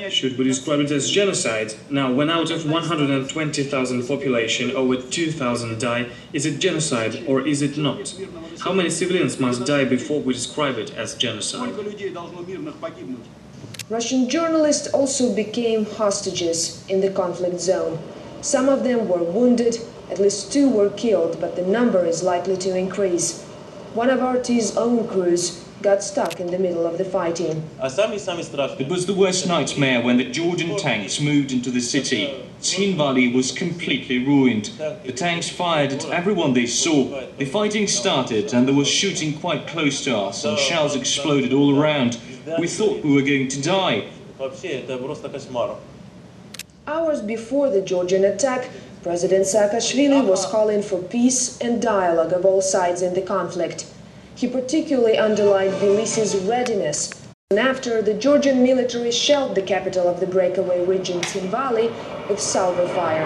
Should we describe it as genocide? Now, when out of 120,000 population, over 2,000 die, is it genocide or is it not? How many civilians must die before we describe it as genocide? Russian journalists also became hostages in the conflict zone. Some of them were wounded, at least 2 were killed, but the number is likely to increase. One of RT's own crews got stuck in the middle of the fighting. It was the worst nightmare when the Georgian tanks moved into the city. Schin Valley was completely ruined. The tanks fired at everyone they saw. The fighting started and there was shooting quite close to us and shells exploded all around. We thought we were going to die. Hours before the Georgian attack, President Saakashvili was calling for peace and dialogue of all sides in the conflict. He particularly underlined Tbilisi's readiness. And after, the Georgian military shelled the capital of the breakaway region, Schin Valley, with salvo fire.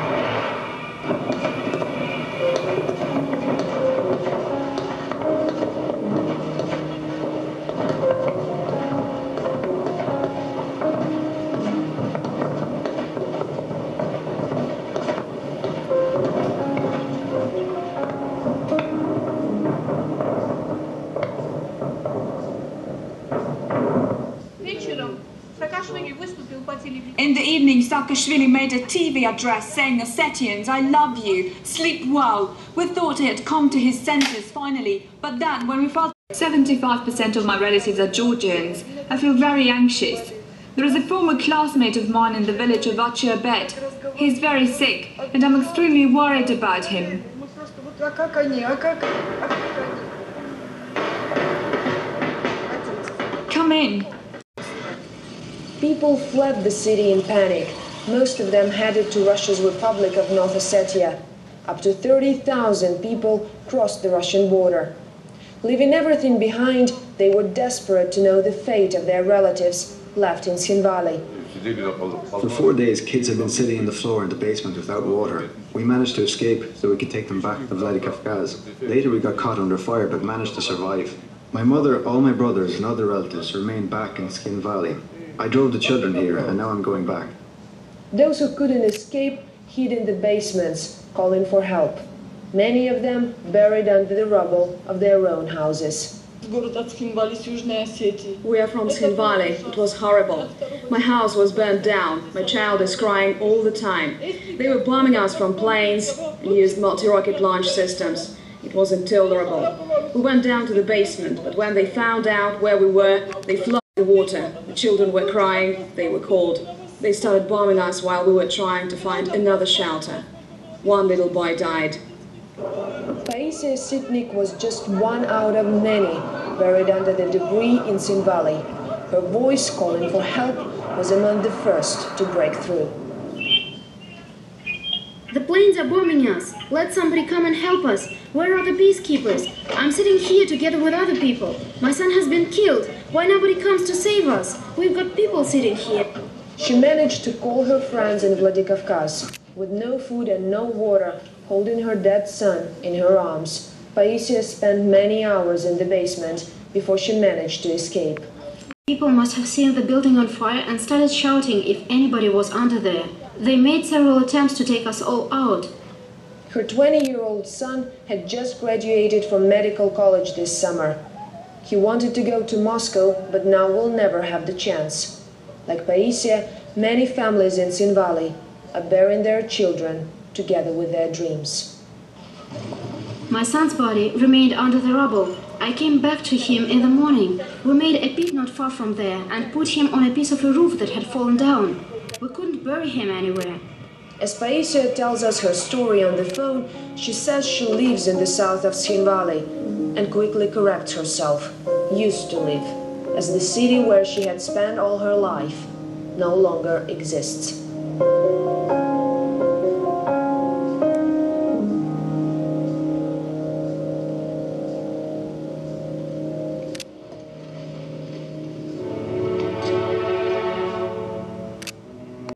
In the evening, Saakashvili made a TV address saying, "Ossetians, I love you, sleep well." We thought he had come to his senses finally, but then when we felt 75% of my relatives are Georgians, I feel very anxious. There is a former classmate of mine in the village of Achia. He's very sick, and I'm extremely worried about him. Come in. People fled the city in panic. Most of them headed to Russia's Republic of North Ossetia. Up to 30,000 people crossed the Russian border. Leaving everything behind, they were desperate to know the fate of their relatives left in Schin Valley. For 4 days, kids have been sitting on the floor in the basement without water. We managed to escape so we could take them back to Republic of Later we got caught under fire but managed to survive. My mother, all my brothers and other relatives remained back in Schin Valley. I drove the children here and now I'm going back. Those who couldn't escape hid in the basements, calling for help. Many of them buried under the rubble of their own houses. We are from Schin Valley. It was horrible. My house was burned down. My child is crying all the time. They were bombing us from planes and used multi-rocket launch systems. It was intolerable. We went down to the basement, but when they found out where we were, they flooded the water. The children were crying. They were cold. They started bombing us while we were trying to find another shelter. One little boy died. Taisia Sitnik was just one out of many buried under the debris in Schin Valley. Her voice calling for help was among the first to break through. The planes are bombing us. Let somebody come and help us. Where are the peacekeepers? I'm sitting here together with other people. My son has been killed. Why nobody comes to save us? We've got people sitting here. She managed to call her friends in Vladikavkaz. With no food and no water, holding her dead son in her arms, Taisia spent many hours in the basement before she managed to escape. People must have seen the building on fire and started shouting if anybody was under there. They made several attempts to take us all out. Her 20-year-old son had just graduated from medical college this summer. He wanted to go to Moscow, but now will never have the chance. Like Taisia, many families in Schin Valley are burying their children together with their dreams. My son's body remained under the rubble. I came back to him in the morning. We made a pit not far from there and put him on a piece of a roof that had fallen down. We couldn't bury him anywhere. As Taisia tells us her story on the phone, she says she lives in the south of Schin Valley and quickly corrects herself. Used to live, as the city where she had spent all her life no longer exists.